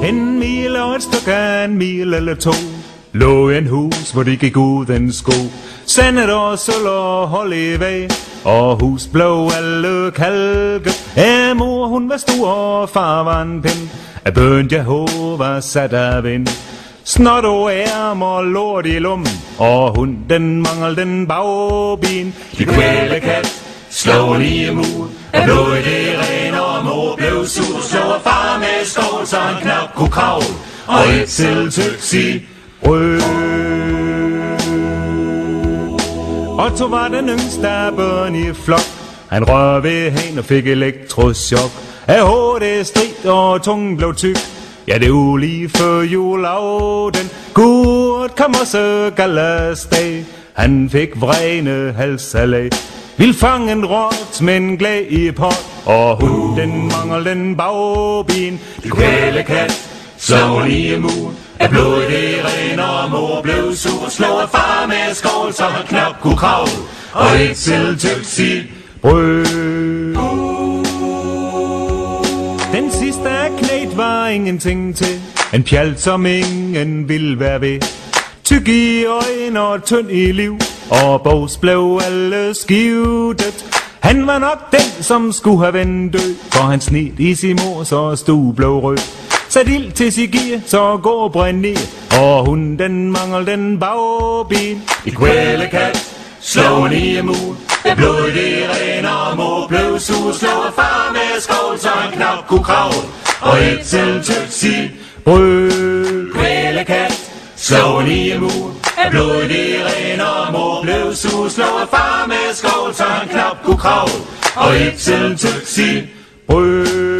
En mil og et stykke, en mil eller to, lå en hus, hvor det gik uden sko. Sandet og sølv og hold i vej, og hus blev alle kalket. Mor hun var stor, og far var en pind, af børn Jehova sat af vind. Snot og ærm og lort i lum, og hun den mangel den bagben. De kvæle kat, slå lige mur, og blod det ren, og mor blev sur. Slå far med skål, så han knap kunne kravle, og et selv tyks i brød. Otto var den yngste af børn i flok. Han rør ved hen og fik elektrochok. Af hovedet strid og tungen blev tyk. Ja, det var lige før juleaften. Gud kom også gallasdag. Han fik vrene halssalat. Vil fange en rot med en glæ i pot, og hun den mangel den bagben. De kvæle kat, slå lige mur, af blod det ren, og mor blev sur. Slå far med skål, så han knap kunne kravle, og et selv tyks i brød. Den sidste af knæt var ingenting til, en pjalt som ingen ville være ved. Tyk i øjne og tynd i liv, og bogs blev alle skivtet. Han var nok den, som skulle have vendt død, for han sned i sin mor, så stue blev rød. Sat ild til sig gear, så går brænd ned, og hun den mangel den bagben. I kvæle kat, slå lige mur, af blod det ren, og mor blev sur. Slå far med skål, så han knap kunne kravle, og et selv tyks i brød. Kvæle kat, slå lige mur, af blod det ren, og mor blev sur. Slå far med skål, så han knap kunne kravle, og et selv tyks i brød.